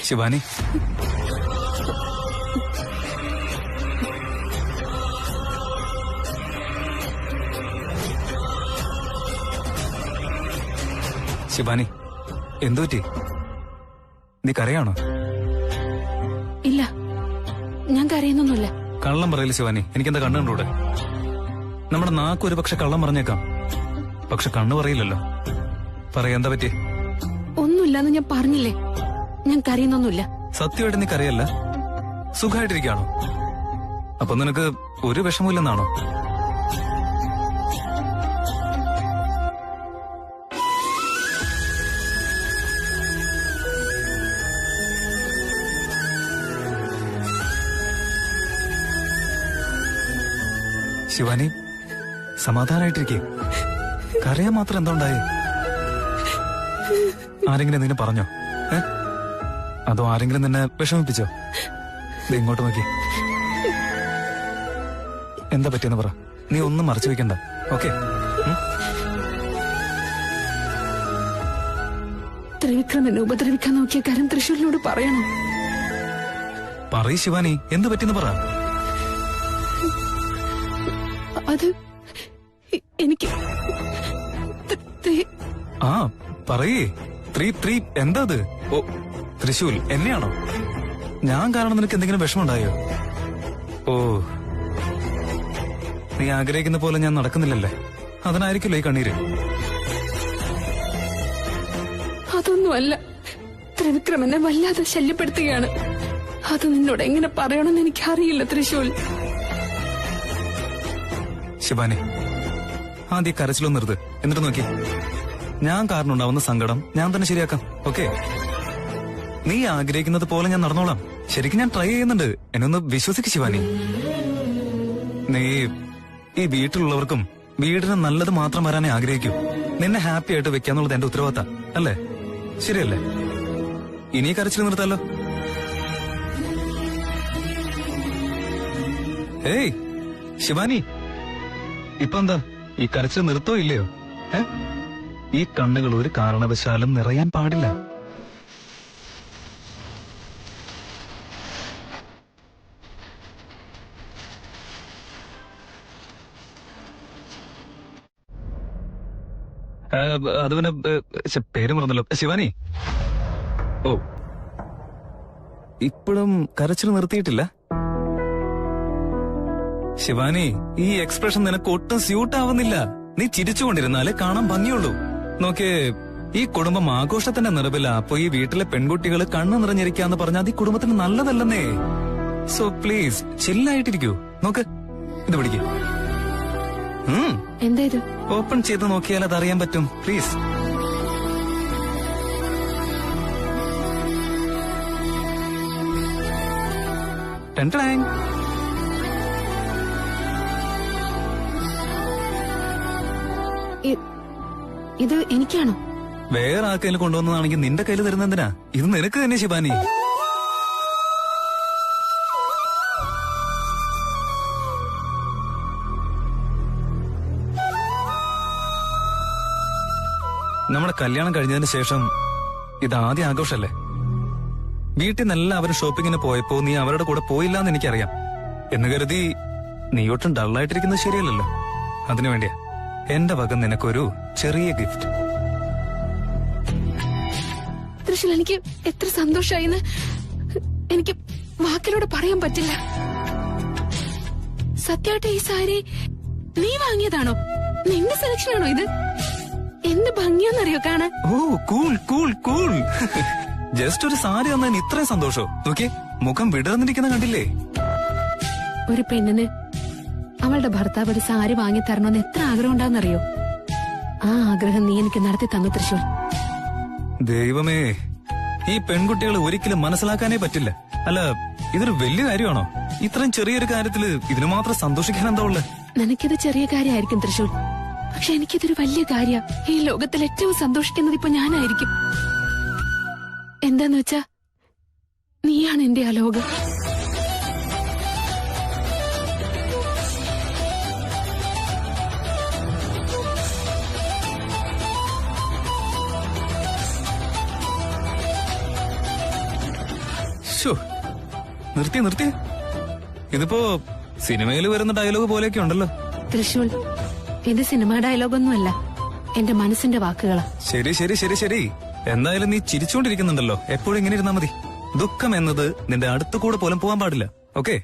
ശിവാനി, ശിവാനി, എന്തു പറ്റി? നീ കരയാണോ? ഇല്ല, ഞാൻ കരയുന്നൊന്നുമില്ല. കള്ളം പറയില്ല ശിവാനി, എനിക്കെന്താ കണ്ണു കണ്ടൂടെ? നമ്മുടെ നാക്ക് ഒരു പക്ഷെ കള്ളം പറഞ്ഞേക്കാം, പക്ഷെ കണ്ണു പറയില്ലല്ലോ. പറയാ, എന്താ പറ്റി? ഒന്നുമില്ലെന്ന് ഞാൻ പറഞ്ഞില്ലേ, ഞാൻ കരയുന്നൊന്നുമില്ല. സത്യമായിട്ട് നീ കരയല്ല, സുഖമായിട്ടിരിക്കാണോ? അപ്പൊ നിനക്ക് ഒരു വിഷമമില്ലെന്നാണോ? ശിവാനി, സമാധാനായിട്ടിരിക്കേ. കരയാൻ മാത്രം എന്താ ഉണ്ടായേ? ആരെങ്കിലും എന്തെങ്കിലും പറഞ്ഞോ? അതോ ആരെങ്കിലും നിന്നെ വിഷമിപ്പിച്ചോ? ഇങ്ങോട്ട് നോക്കി. എന്താ പറ്റിയെന്ന് പറ. നീ ഒന്നും മറച്ചു വെക്കണ്ട, ഓക്കെ? ത്രിവിക്രം എന്നെ ഉപദ്രവിക്കാൻ നോക്കിയ കാര്യം തൃശ്ശൂരിനോട് പറയണോ? പറയ് ശിവാനി, എന്ത് പറ്റിയെന്ന് പറ. അത് എനിക്ക് ആ പറയേ. എന്താ അത്? ഓ, തൃശൂൽ എന്നെയാണോ? ഞാൻ കാരണം നിനക്ക് എന്തെങ്കിലും വിഷമമുണ്ടായോ? ഓ, നീ ആഗ്രഹിക്കുന്ന പോലെ ഞാൻ നടക്കുന്നില്ലല്ലേ, അതിനായിരിക്കില്ല ഈ കണ്ണീര്. അതൊന്നുമല്ല, ത്രിവിക്രം എന്നെ വല്ലാതെ ശല്യപ്പെടുത്തുകയാണ്. അത് നിന്നോട് എങ്ങനെ പറയണമെന്ന് എനിക്കറിയില്ല തൃശൂൽ. ശിവാനി, ആദ്യം കരച്ചിലൊന്നും നിർത്ത്, എന്നിട്ട് നോക്കി. ഞാൻ കാരണം ഉണ്ടാവുന്ന സങ്കടം ഞാൻ തന്നെ ശരിയാക്കാം, ഓക്കെ? നീ ആഗ്രഹിക്കുന്നത് പോലെ ഞാൻ നടന്നോളാം. ശരിക്കും ഞാൻ ട്രൈ ചെയ്യുന്നുണ്ട്, എന്നെ ഒന്ന് വിശ്വസിക്ക് ശിവാനി. നീ ഈ വീട്ടിലുള്ളവർക്കും വീടിന് നല്ലത് മാത്രം വരാനേ ആഗ്രഹിക്കൂ. നിന്നെ ഹാപ്പി ആയിട്ട് വെക്കാന്നുള്ളത് എന്റെ ഉത്തരവാദിത്തം അല്ലേ? ശരിയല്ലേ? ഇനി കരച്ചിൽ നിർത്താലോ? ഏയ് ശിവാനി, ഇപ്പൊ എന്താ ഈ കരച്ചിൽ നിർത്തോ ഇല്ലയോ? ഈ കണ്ണുകൾ ഒരു കാരണവശാലും നിറയാൻ പാടില്ല. അത് പിന്നെ പേര് മറന്നല്ലോ. ശിവാനി, ഓ, ഇപ്പോഴും കരച്ചിൽ നിർത്തിയിട്ടില്ല? ശിവാനി, ഈ എക്സ്പ്രഷൻ നിനക്ക് ഒട്ടും സ്യൂട്ട് ആവുന്നില്ല. നീ ചിരിച്ചുകൊണ്ടിരുന്നാലേ കാണാൻ ഭംഗിയുള്ളൂ. നോക്കേ, ഈ കുടുംബം ആഘോഷത്തിന്റെ നിറവില. അപ്പൊ ഈ വീട്ടിലെ പെൺകുട്ടികൾ കണ്ണു നിറഞ്ഞിരിക്കാന്ന് പറഞ്ഞാൽ അത് ഈ കുടുംബത്തിന് നല്ലതല്ലെന്നേ. So please ചില്ലായിട്ടിരിക്കൂ. നോക്ക്, ഇത് പിടിക്കൂ. എന്താ ഇത്? ഓപ്പൺ ചെയ്ത് നോക്കിയാൽ അത് അറിയാൻ പറ്റും. പ്ലീസ്. ഇത് എനിക്കാണോ? വേറെ ആർക്കെങ്കിലും കൊണ്ടുവന്നതാണെങ്കിൽ നിന്റെ കയ്യിൽ തരുന്നെന്തിനാ? ഇത് നിനക്ക് തന്നെ ശിവാനി. നമ്മുടെ കല്യാണം കഴിഞ്ഞതിന് ശേഷം ഇത് ആദ്യ ആഘോഷല്ലേ? വീട്ടിൽ നിന്ന് എല്ലാവരും ഷോപ്പിങ്ങിന് പോയപ്പോ നീ അവരുടെ കൂടെ പോയില്ലാന്ന് എനിക്കറിയാം. എന്ന് കരുതി നീ ഒട്ടും ഡള്ളായിട്ടിരിക്കുന്നത് ശരിയല്ലല്ലോ. അതിനുവേണ്ടിയാ എന്റെ വക നിനക്കൊരു ചെറിയ ഗിഫ്റ്റ്. തൃശ്ശൂൽ, എനിക്ക് എത്ര സന്തോഷായിന്ന് എനിക്ക് വാക്കിലൂടെ പറയാൻ പറ്റില്ല. സത്യമായിട്ട് ഈ സാരി നീ വാങ്ങിയതാണോ? നിന്റെ സെലക്ഷൻ ആണോ ഇത്? എന്ത് ഭംഗിയാന്നറിയോ കാണാൻ? ഓ, കൂൾ കൂൾ കൂൾ. ജസ്റ്റ് ഒരു സാരി തന്നതിന് ഇത്രയും സന്തോഷോ? നോക്കിയേ, മുഖം വിടർന്നിരിക്കുന്ന കണ്ടില്ലേ? ഒരു പെണ്ണിന് അവളുടെ ഭർത്താവ് ഒരു സാരി വാങ്ങി തരണമെന്ന് എത്ര ആഗ്രഹം ഉണ്ടാവുന്നറിയോ? ആ ആഗ്രഹം നീ എനിക്ക് നടത്തി തന്നു തൃശ്ശൂർ. ദൈവമേ, ഈ പെൺകുട്ടികൾ ഒരിക്കലും മനസ്സിലാക്കാനേ പറ്റില്ല. അല്ല, ഇതൊരു വലിയ കാര്യമാണോ? ഇത്രയും ചെറിയൊരു കാര്യത്തില് ഇതിന് മാത്രം സന്തോഷിക്കാൻ എന്താ ഉള്ളത്? നിനക്കിത് ചെറിയ കാര്യമായിരിക്കും തൃശ്ശൂർ, പക്ഷെ എനിക്കിതൊരു വലിയ കാര്യ. ഈ ലോകത്തിൽ ഏറ്റവും സന്തോഷിക്കുന്നത് ഇപ്പൊ ഞാനായിരിക്കും. എന്താന്ന് വെച്ചാ നീയാണ് എന്റെ ആ ലോകം. നിർത്തി. ഇതിപ്പോ സിനിമയിൽ വരുന്ന ഡയലോഗ് പോലെയൊക്കെ ഉണ്ടല്ലോ. തൃശൂൽ, ഇത് സിനിമ ഡയലോഗൊന്നുമല്ല, എന്റെ മനസ്സിന്റെ വാക്കുകളാ. ശരി. എന്തായാലും നീ ചിരിച്ചുകൊണ്ടിരിക്കുന്നുണ്ടല്ലോ. എപ്പോഴും ഇങ്ങനെ ഇരുന്നാ മതി. ദുഃഖം എന്നത് നിന്റെ അടുത്തു കൂടെ പോലും പോകാൻ പാടില്ല. ഓക്കെ?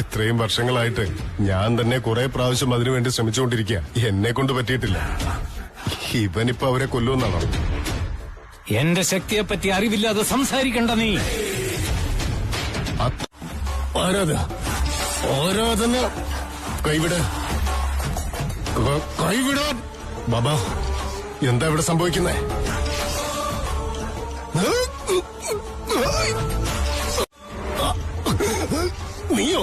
ഇത്രയും വർഷങ്ങളായിട്ട് ഞാൻ തന്നെ കുറെ പ്രാവശ്യം അതിനുവേണ്ടി ശ്രമിച്ചുകൊണ്ടിരിക്കുക. എന്നെ കൊണ്ട് പറ്റിയിട്ടില്ല. ഇവനിപ്പോ അവരെ കൊല്ലുമെന്നാണോ? എന്റെ ശക്തിയെപ്പറ്റി അറിവില്ലാതെ സംസാരിക്കണ്ട നീ. ആരാധന കൈവിടാൻ ബാബാ, എന്താ ഇവിടെ സംഭവിക്കുന്നേ? നീയോ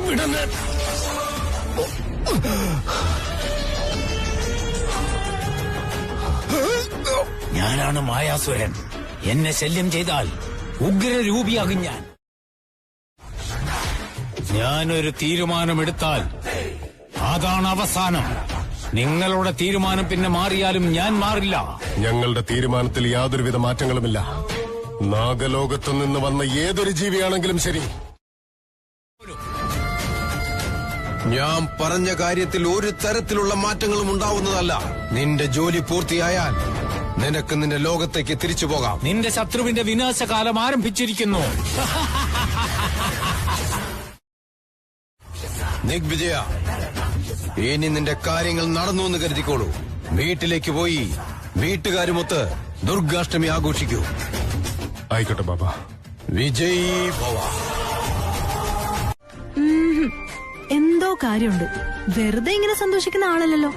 വിടന്നെ? ഞാനാണ് മായാസുരൻ. എന്നെ ശല്യം ചെയ്താൽ ഉഗ്രരൂപിയാകും ഞാൻ. ഞാനൊരു തീരുമാനമെടുത്താൽ അതാണ് അവസാനം. നിങ്ങളുടെ തീരുമാനം പിന്നെ മാറിയാലും ഞാൻ മാറില്ല. ഞങ്ങളുടെ തീരുമാനത്തിൽ യാതൊരുവിധ മാറ്റങ്ങളുമില്ല. നാഗലോകത്തു നിന്ന് വന്ന ഏതൊരു ജീവിയാണെങ്കിലും ശരി. ഞാൻ പറഞ്ഞ കാര്യത്തിൽ ഒരു തരത്തിലുള്ള മാറ്റങ്ങളും ഉണ്ടാവുന്നതല്ല. നിന്റെ ജോലി പൂർത്തിയായാൽ നിനക്ക് നിന്റെ ലോകത്തേക്ക് തിരിച്ചു പോകാം. നിന്റെ ശത്രുവിന്റെ വിനാശകാലം ആരംഭിച്ചിരിക്കുന്നു. ദിഗ്വിജയ, ഇനി നിന്റെ കാര്യങ്ങൾ നടന്നു എന്ന് കരുതിക്കോളൂ. വീട്ടിലേക്ക് പോയി വീട്ടുകാരുമൊത്ത് ദുർഗാഷ്ടമി ആഘോഷിക്കൂ. ആയിക്കോട്ടെ ബാബാ. വിജയ് ഭവ. എന്തോ കാര്യമുണ്ട്. വെറുതെ ഇങ്ങനെ സന്തോഷിക്കുന്ന ആളല്ലല്ലോ.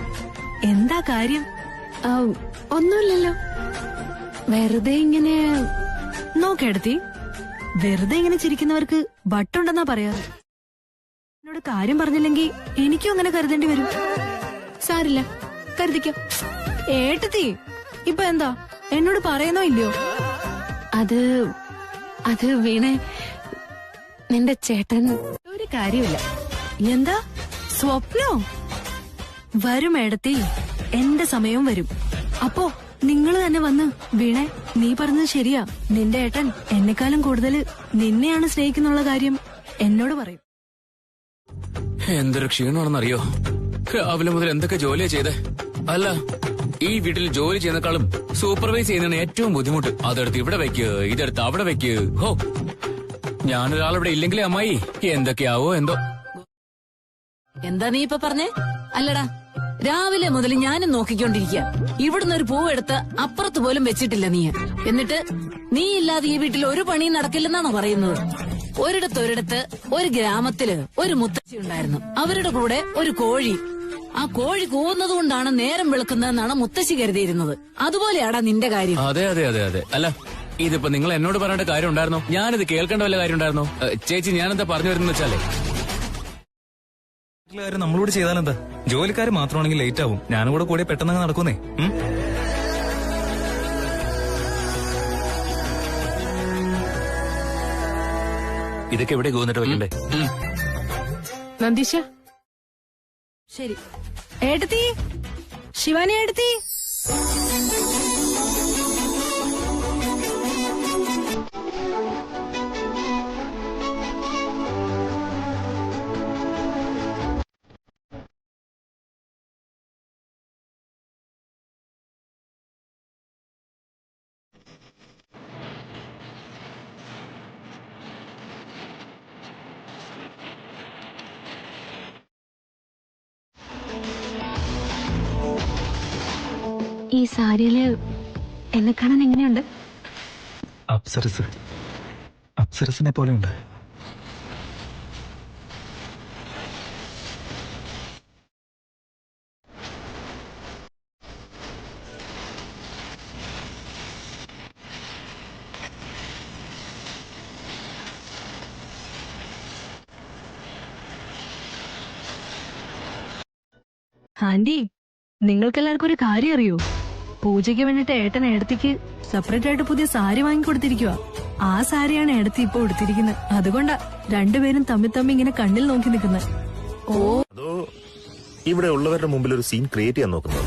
എന്താ കാര്യം? ഒന്നുമില്ലല്ലോ, വെറുതെ ഇങ്ങനെ. നോക്കെടുത്തി, വെറുതെ ഇങ്ങനെ ചിരിക്കുന്നവർക്ക് വട്ടുണ്ടെന്നാ പറയാറ്. എന്നോട് കാര്യം പറഞ്ഞില്ലെങ്കിൽ എനിക്കും അങ്ങനെ കരുതേണ്ടി വരും. സാരില്ല, കരുതിക്കാം. ഏട്ടത്തി, ഇപ്പൊ എന്താ എന്നോട് പറയുന്നോ ഇല്ലയോ? അത് വീണേ, നിന്റെ ചേട്ടൻ ഒരു കാര്യമില്ല. എന്താ സ്വപ്നോ? വരും ഏടത്തി, എന്റെ സമയവും വരും. അപ്പോ നിങ്ങള് തന്നെ വന്ന് വീണേ, നീ പറഞ്ഞത് ശരിയാ. നിന്റെ ഏട്ടൻ എന്നെക്കാളും കൂടുതൽ നിന്നെയാണ് സ്നേഹിക്കുന്നുള്ള കാര്യം എന്നോട് പറയും. എന്തൊരു ക്ഷീണമാണെന്നറിയോ? രാവിലെ മുതൽ എന്തൊക്കെ ജോലിയാ ചെയ്തേ. അല്ല, ഈ വീട്ടിൽ ജോലി ചെയ്യുന്നേക്കാളും സൂപ്പർവൈസ് ചെയ്യുന്നതാണ് ഏറ്റവും ബുദ്ധിമുട്ട്. അതെടുത്ത് ഇവിടെ വെക്ക്, ഇതെടുത്ത് അവിടെ വെക്ക്. ഹോ, ഞാനൊരാളിവിടെ ഇല്ലെങ്കിലേ അമ്മായി എന്തൊക്കെയാവോ എന്തോ. എന്താ നീ ഇപ്പൊ പറഞ്ഞേ? അല്ലടാ, രാവിലെ മുതൽ ഞാനും നോക്കിക്കൊണ്ടിരിക്കുക. ഇവിടുന്ന് ഒരു പൂവെടുത്ത് അപ്പുറത്ത് പോലും വെച്ചിട്ടില്ല നീ. എന്നിട്ട് നീ ഇല്ലാതെ ഈ വീട്ടിൽ ഒരു പണിയും നടക്കില്ലെന്നാണോ പറയുന്നത്? ഒരിടത്ത് ഒരു ഗ്രാമത്തില് ഒരു മുത്തശ്ശി ഉണ്ടായിരുന്നു. അവരുടെ കൂടെ ഒരു കോഴി. ആ കോഴി കൂവുന്നത് കൊണ്ടാണ് നേരം വെളുക്കുന്നതെന്നാണ് മുത്തശ്ശി കരുതിയിരുന്നത്. അതുപോലെയാടാ നിന്റെ കാര്യം. അതെ. അല്ല, ഇതിപ്പോ നിങ്ങൾ എന്നോട് പറയേണ്ട കാര്യം ഉണ്ടായിരുന്നോ? ഞാനിത് കേൾക്കേണ്ട വല്ല കാര്യം ഉണ്ടായിരുന്നോ? ചേച്ചി, ഞാനെന്താ പറഞ്ഞു വരുന്ന വെച്ചാലേ, കാര്യം നമ്മളോട് ചെയ്താലെന്താ? ജോലിക്കാര് മാത്രമാണെങ്കിൽ ലേറ്റ് ആവും. ഞാനും കൂടെ പെട്ടെന്ന് നടക്കുന്നേ. ഇതൊക്കെ എവിടെ കൂന്നിട്ട് വെക്കണ്ടേ? നന്ദീശ, ശരി ഏട്ടത്തി, ശിവാനി ഏട്ടത്തി. ഈ സാരിയില് എന്നെ കാണാൻ എങ്ങനെയുണ്ട്? അപ്സരസ്. സിരസിനെ പോലെയുണ്ട്. ആന്റി, നിങ്ങൾക്കെല്ലാവർക്കും ഒരു കാര്യം അറിയോ? പൂജയ്ക്ക് വേണ്ടിട്ട് ഏട്ടൻ ഏടത്തിക്ക് സെപ്പറേറ്റ് ആയിട്ട് പുതിയ സാരി വാങ്ങിക്കൊടുത്തിരിക്കുക. ആ സാരിയാണ് ഏടത്തി ഇപ്പൊ ഉടുത്തിരിക്കുന്നത്. അതുകൊണ്ടാ രണ്ടുപേരും തമ്മിൽ ഇങ്ങനെ കണ്ണിൽ നോക്കി നിൽക്കുന്നത്. ഓ, അതോ ഇവിടെ ഉള്ളവരുടെ മുമ്പിൽ ഒരു സീൻ ക്രിയേറ്റ് ചെയ്യാൻ നോക്കുന്നത്?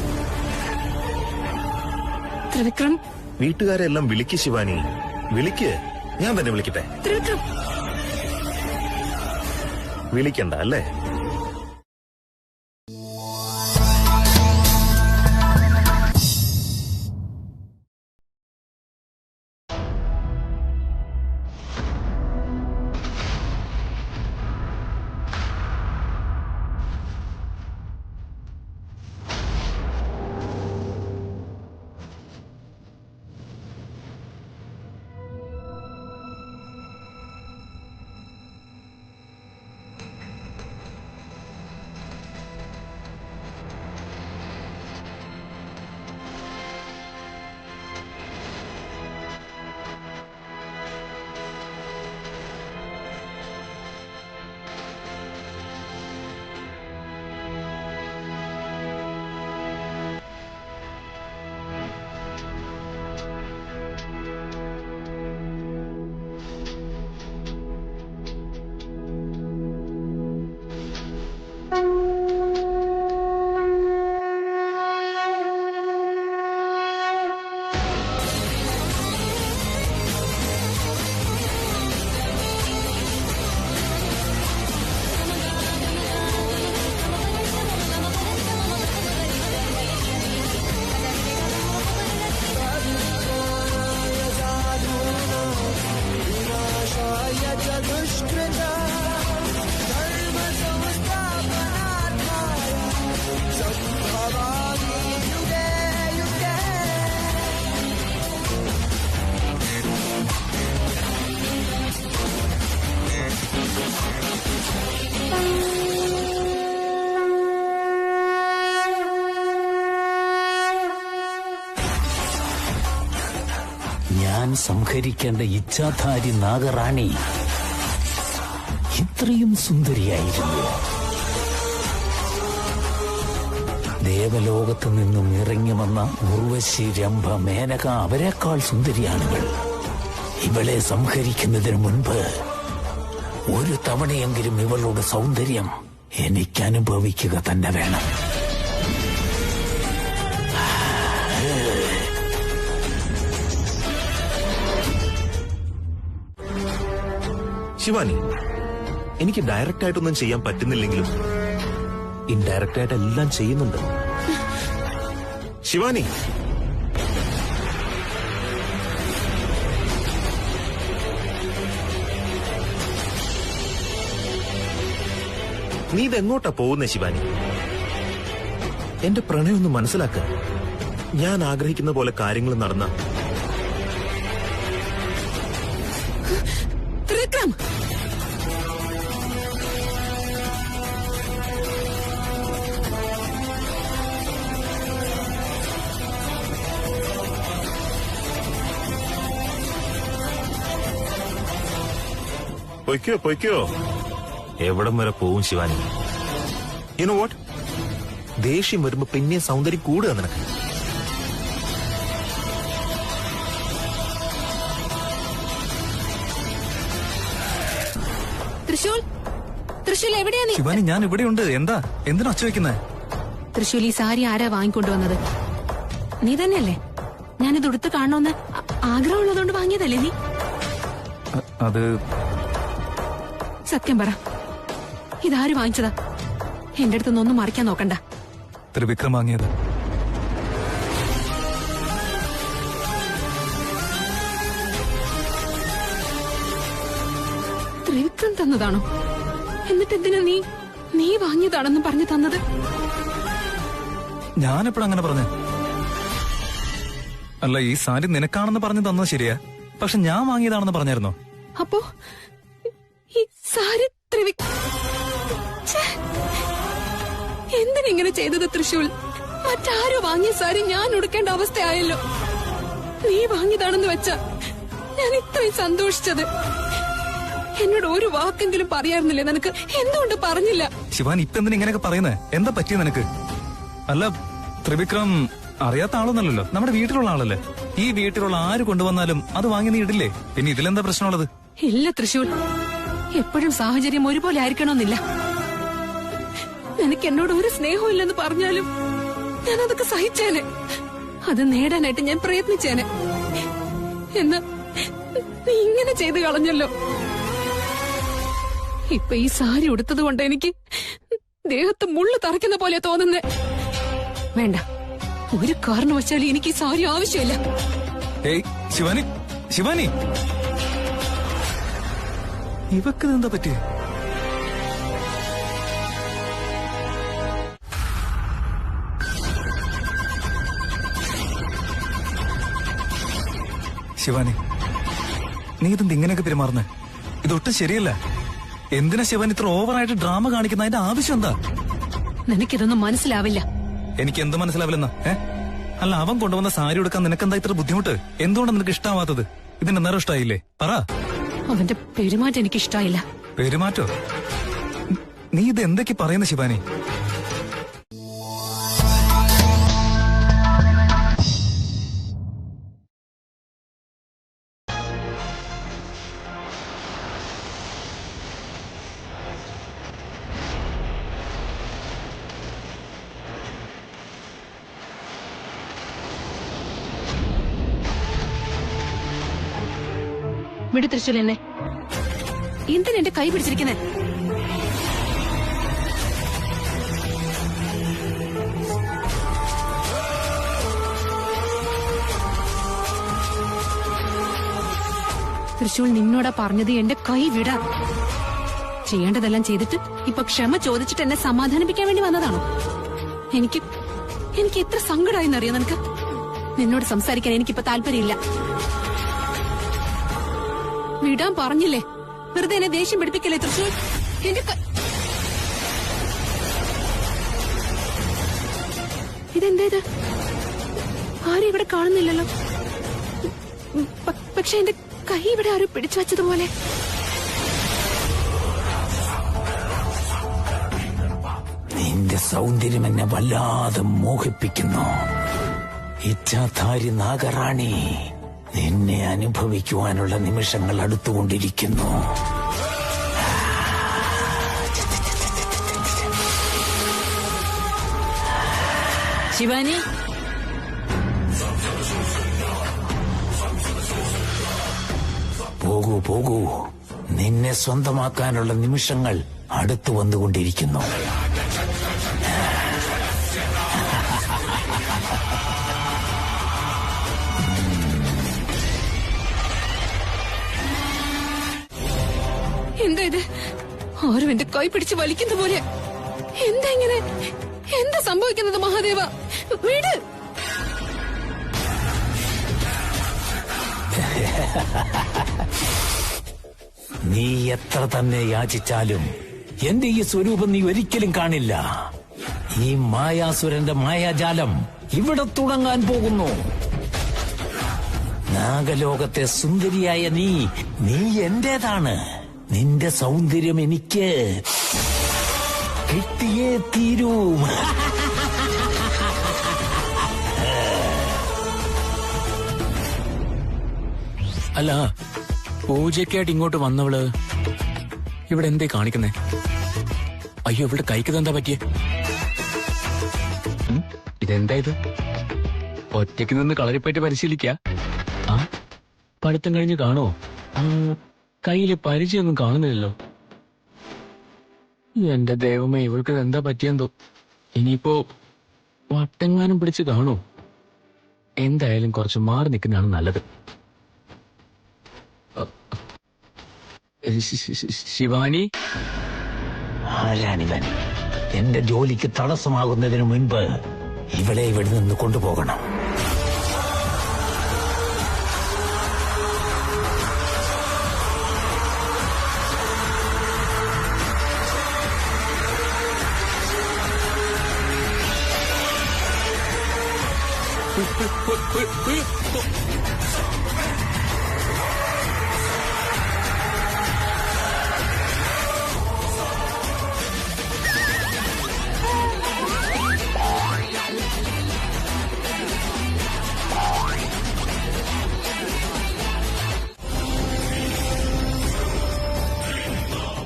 ത്രിവിക്രം, വീട്ടുകാരെ എല്ലാം വിളിക്ക് ശിവാനി, വിളിക്ക്. ഞാൻ തന്നെ വിളിക്കട്ടെ? ത്രിവിക്രം, വിളിക്കണ്ട അല്ലേ? ഞാൻ സംഹരിക്കേണ്ട ഇച്ഛാധാരി നാഗറാണി ഇത്രയും സുന്ദരിയായിരുന്നു. ദേവലോകത്ത് നിന്നും ഇറങ്ങി വന്ന ഉർവശി, രംഭ, മേനക അവരെക്കാൾ സുന്ദരിയാണിവൾ. ഇവളെ സംഹരിക്കുന്നതിന് മുൻപ് ഒരു തവണയെങ്കിലും ഇവളുടെ സൗന്ദര്യം എനിക്ക് അനുഭവിക്കുക തന്നെ വേണം. ശിവാനി, എനിക്ക് ഡയറക്റ്റ് ആയിട്ടൊന്നും ചെയ്യാൻ പറ്റുന്നില്ലെങ്കിലും ഇൻഡയറക്റ്റ് ആയിട്ട് എല്ലാം ചെയ്യുന്നുണ്ട്. ശിവാനി, നീ ഇതെങ്ങോട്ടാ പോകുന്നേ? ശിവാനി, എന്റെ പ്രണയം ഒന്ന് മനസ്സിലാക്ക. ഞാൻ ആഗ്രഹിക്കുന്ന പോലെ കാര്യങ്ങൾ നടന്ന ത്രിവിക്രം, പൊയ്ക്കോ പൊയ്ക്കോ. എവിടം വരെ പോവും ശിവാനി? യു നോ വാട്ട്, ദേഷ്യം വരുമ്പോ പിന്നെ സൗന്ദര്യം കൂടുക നിനക്ക്. തൃശൂൽ എവിടെയാ നീ? ശിവാനി, ഞാൻ ഇവിടെയുണ്ട്. എന്തിനാ ഒച്ച വെക്കുന്നേ? തൃശൂൽ, ഈ സാരി ആരാ വാങ്ങിക്കൊണ്ടുവന്നത്? നീ തന്നെയല്ലേ? ഞാനിത് ഉടുത്ത് കാണണമെന്ന് ആഗ്രഹമുള്ളതുകൊണ്ട് വാങ്ങിയതല്ലേ നീ? അത് സത്യം പറ, ഇതാര് വാങ്ങിച്ചതാ? എന്റെ അടുത്തൊന്നും ഒന്നും മറിക്കാൻ നോക്കണ്ട. ത്രിവിക്രം വാങ്ങിയത്. ത്രിവിക്രം തന്നതാണോ? എന്നിട്ട് എന്തിനാ നീ വാങ്ങിയതാണെന്ന് പറഞ്ഞു തന്നത്? ഞാനെപ്പോഴും അങ്ങനെ പറഞ്ഞു? അല്ല, ഈ സാരി നിനക്കാണെന്ന് പറഞ്ഞു തന്നത് ശരിയാ, പക്ഷെ ഞാൻ വാങ്ങിയതാണെന്ന് പറഞ്ഞായിരുന്നോ? അപ്പോ ഈ സാരി എന്തിനിങ്ങനെ ചെയ്തത് തൃശൂൽ? മറ്റാരോ വാങ്ങിയ സാരി ഞാൻ ഉടുക്കേണ്ട അവസ്ഥയായല്ലോ. നീ വാങ്ങിയതാണെന്ന് വെച്ച ഞാൻ ഇത്രയും സന്തോഷിച്ചത്. എന്നോട് ഒരു വാക്കെങ്കിലും പറയാറുന്നില്ലേ നിനക്ക്? എന്തുകൊണ്ട് പറഞ്ഞില്ല? ശിവാനി ഇപ്പൊ എന്തിനാ ഇങ്ങനെയൊക്കെ പറയുന്നേ? എന്താ പറ്റിയ നിനക്ക്? അല്ല ത്രിവിക്രം അറിയാത്ത ആളൊന്നല്ലല്ലോ, നമ്മുടെ വീട്ടിലുള്ള ആളല്ലേ. ഈ വീട്ടിലുള്ള ആര് കൊണ്ടുവന്നാലും അത് വാങ്ങി നീ ഇടില്ലേ? പിന്നെ ഇതിലെന്താ പ്രശ്നമുള്ളത്? ഇല്ല തൃശൂൽ, എപ്പോഴും സാഹചര്യം ഒരുപോലെ ആയിരിക്കണമെന്നില്ല. നിനക്ക് എന്നോട് ഒരു സ്നേഹവും ഇല്ലെന്ന് പറഞ്ഞാലും ഞാൻ അതൊക്കെ സഹിച്ചേനെ. അത് നേടാനായിട്ട് ഞാൻ പ്രയത്നിച്ചേനെ. എന്നാ നീ ഇങ്ങനെ ചെയ്തു കളഞ്ഞല്ലോ. ഇപ്പൊ ഈ സാരി ഉടുത്തത് കൊണ്ട് എനിക്ക് ദേഹത്ത് മുള്ളു തറയ്ക്കുന്ന പോലെ തോന്നുന്നേ. വേണ്ട, ഒരു കാരണവശാലും എനിക്ക് ഈ സാരി ആവശ്യമില്ല. ഏയ് ശിവാനി, ശിവാനി, ഇവക്ക് എന്താ പറ്റിയ? ശിവാനി, നീ ഇതെന്ത് ഇങ്ങനെയൊക്കെ പെരുമാറുന്നേ? ഇതൊട്ടും ശരിയല്ല. എന്തിനാ ശിവാനി ഇത്ര ഓവറായിട്ട് ഡ്രാമ കാണിക്കുന്ന? അതിന്റെ ആവശ്യം എന്താ? നിനക്കിതൊന്നും മനസ്സിലാവില്ല. എനിക്ക് എന്ത് മനസ്സിലാവില്ലെന്നാ? അല്ല, അവൻ കൊണ്ടുവന്ന സാരി ഉടുക്കാൻ നിനക്കെന്താ ഇത്ര ബുദ്ധിമുട്ട്? എന്തുകൊണ്ടാണ് നിനക്ക് ഇഷ്ടാവാത്തത്? ഇതിന്റെ നേരം ഇഷ്ടായില്ലേ? പറ. അവന്റെ പെരുമാറ്റം എനിക്ക് ഇഷ്ടായില്ല. പെരുമാറ്റോ? നീ ഇത് എന്തൊക്കെ പറയുന്ന ശിവാനി? വിടു തൃശ്ശൂൽ എന്നെ. എന്തിനെന്റെ കൈ പിടിച്ചിരിക്കുന്നേ? തൃശ്ശൂൽ നിന്നോടാ പറഞ്ഞത് എന്റെ കൈ വിടാ. ചെയ്യേണ്ടതെല്ലാം ചെയ്തിട്ട് ഇപ്പൊ ക്ഷമ ചോദിച്ചിട്ട് എന്നെ സമാധാനിപ്പിക്കാൻ വേണ്ടി വന്നതാണോ? എനിക്ക് എത്ര സങ്കടമായെന്നറിയോ നിനക്ക്? നിന്നോട് സംസാരിക്കാൻ എനിക്കിപ്പോ താല്പര്യമില്ല. വിടാൻ പറഞ്ഞില്ലേ? വെറുതെ എന്നെ ദേഷ്യം പിടിപ്പിക്കല്ലേ തൃശ്ശൂൽ? എന്റെ ഇതെന്തേത്? ആരും ഇവിടെ കാണുന്നില്ലല്ലോ. പക്ഷെ എന്റെ കൈ ഇവിടെ ആരും പിടിച്ചു വച്ചതുപോലെ. നിന്റെ സൗന്ദര്യം എന്നെ വല്ലാതെ മോഹിപ്പിക്കുന്നു. ഇച്ഛാധാരി നാഗറാണി, നിന്നെ അനുഭവിക്കുവാനുള്ള നിമിഷങ്ങൾ അടുത്തുകൊണ്ടിരിക്കുന്നു. ശിവാനി, പോകൂ പോകൂ, നിന്നെ സ്വന്തമാക്കാനുള്ള നിമിഷങ്ങൾ അടുത്തു വന്നുകൊണ്ടിരിക്കുന്നു. എന്താ ഇത്? ആരും എന്റെ കൈ പിടിച്ച് വലിക്കുന്ന പോലെ. എന്താ ഇങ്ങനെ? എന്താ സംഭവിക്കുന്നത് മഹാദേവ? വീട് നീ എത്ര തന്നെ യാചിച്ചാലും എന്റെ ഈ സ്വരൂപം നീ ഒരിക്കലും കാണില്ല. ഈ മായാസുരന്റെ മായാജാലം ഇവിടെ തുടങ്ങാൻ പോകുന്നു. നാഗലോകത്തെ സുന്ദരിയായ നീ എന്റേതാണ്. നിന്റെ സൗന്ദര്യം എനിക്ക് കിട്ടിയേ തീരൂ. അല്ല, പൂജയ്ക്കായിട്ട് ഇങ്ങോട്ട് വന്നവള് ഇവിടെ എന്തേ കാണിക്കുന്നേ? അയ്യോ, ഇവിടെ കൈക്ക് എന്താ പറ്റിയേ? ഇതെന്താ ഇത്? ഒറ്റയ്ക്ക് നിന്ന് കളരിപ്പറ്റി പരിശീലിക്ക? ആ, പഠിത്തം കഴിഞ്ഞ് കാണോ? കയ്യില് പരിചയമൊന്നും കാണുന്നില്ലല്ലോ. എന്റെ ദൈവമേ, ഇവൾക്ക് എന്താ പറ്റിയെന്തോ. ഇനിയിപ്പോ വട്ടെങ്ങാനും പിടിച്ച് കാണോ? എന്തായാലും കുറച്ച് മാറി നിൽക്കുന്നതാണ് നല്ലത്. ശിവാനി, ആരാണിവൻ? എന്റെ ജോലിക്ക് തടസ്സമാകുന്നതിന് മുൻപ് ഇവളെ ഇവിടെ നിന്ന് കൊണ്ടുപോകണം.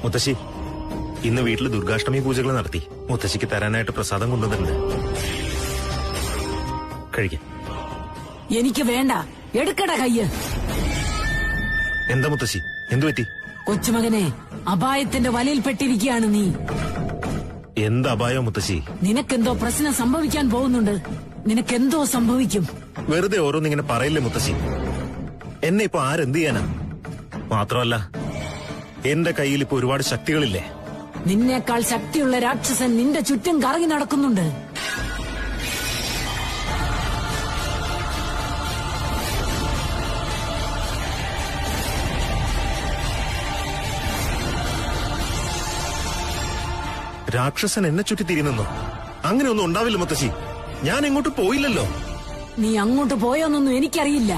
മുത്തശ്ശി, ഇന്ന് വീട്ടിൽ ദുർഗാഷ്ടമി പൂജകൾ നടത്തി. മുത്തശ്ശിക്ക് തരാനായിട്ട് പ്രസാദം കൊണ്ടുവന്നിട്ടുണ്ട്. കഴിക്കാം. എനിക്ക് വേണ്ട, എടുക്കട കയ്യ്. എന്താ മുത്തശ്ശി, എന്തു പറ്റി? കൊച്ചുമകനെ, അപായത്തിന്റെ വലയിൽപ്പെട്ടിരിക്കുകയാണ് നീ. എന്ത് അപായം മുത്തശ്ശി? നിനക്കെന്തോ പ്രശ്നം സംഭവിക്കാൻ പോകുന്നുണ്ട്. നിനക്കെന്തോ സംഭവിക്കും. വെറുതെ ഓരോന്നിങ്ങനെ പറയില്ലേ മുത്തശ്ശി. എന്നെ ഇപ്പൊ ആരെന്ത് ചെയ്യാനാ? മാത്രമല്ല, എന്റെ കയ്യിൽ ഇപ്പൊ ഒരുപാട് ശക്തികളില്ലേ. നിന്നേക്കാൾ ശക്തിയുള്ള രാക്ഷസൻ നിന്റെ ചുറ്റും കറങ്ങി നടക്കുന്നുണ്ട്. രാക്ഷസൻ എന്നെ ചുറ്റി തിരിയുന്നോ? അങ്ങനെയൊന്നും ഉണ്ടാവില്ല മുത്തശ്ശി. ഞാൻ എങ്ങോട്ട് പോയില്ലല്ലോ. നീ അങ്ങോട്ട് പോയോന്നൊന്നും എനിക്കറിയില്ല.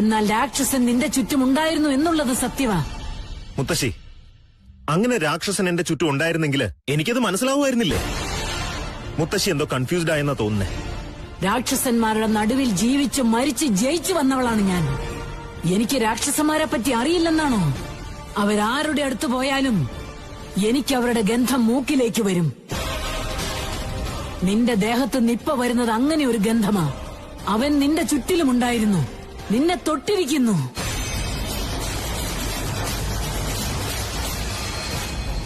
എന്നാൽ രാക്ഷസൻ നിന്റെ ചുറ്റും ഉണ്ടായിരുന്നു എന്നുള്ളത് സത്യമാ. മുത്തശ്ശി, അങ്ങനെ രാക്ഷസൻ എന്റെ ചുറ്റും ഉണ്ടായിരുന്നെങ്കിൽ എനിക്കത് മനസ്സിലാവുമായിരുന്നില്ലേ? മുത്തശ്ശി എന്തോ കൺഫ്യൂസ്ഡ് ആയെന്നാ തോന്നുന്നേ. രാക്ഷസന്മാരുടെ നടുവിൽ ജീവിച്ച് മരിച്ച് ജയിച്ചു വന്നവളാണ് ഞാൻ. എനിക്ക് രാക്ഷസന്മാരെ പറ്റി അറിയില്ലെന്നാണോ? അവരാരുടെ അടുത്ത് പോയാലും എനിക്ക് അവരുടെ ഗന്ധം മൂക്കിലേക്ക് വരും. നിന്റെ ദേഹത്ത് നിപ്പ വരുന്നത് അങ്ങനെ ഒരു ഗന്ധമാ. അവൻ നിന്റെ ചുറ്റിലുമുണ്ടായിരുന്നു, നിന്നെ തൊട്ടിരിക്കുന്നു.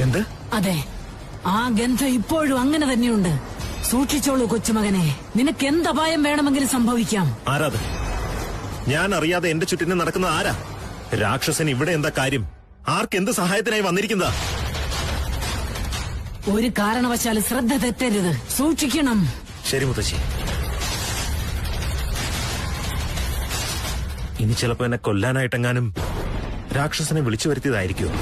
എന്ത്? അതെ, ആ ഗന്ധം ഇപ്പോഴും അങ്ങനെ തന്നെയുണ്ട്. സൂക്ഷിച്ചോളൂ കൊച്ചുമകനെ, നിനക്ക് എന്ത് അപായം വേണമെങ്കിലും സംഭവിക്കാം. ആരാത്? ഞാൻ അറിയാതെ എന്റെ ചുറ്റിനെ നടക്കുന്ന ആരാ? രാക്ഷസൻ ഇവിടെ എന്താ കാര്യം? ആർക്കെന്ത് സഹായത്തിനായി വന്നിരിക്കുന്നതാ? ഒരു കാരണവശാലും ശ്രദ്ധ തെറ്റരുത്, സൂക്ഷിക്കണം. ശരി മുത്തശ്ശി. ഇനി ചിലപ്പോ എന്നെ കൊല്ലാനായിട്ടെങ്ങാനും രാക്ഷസനെ വിളിച്ചു വരുത്തിയതായിരിക്കുമോ?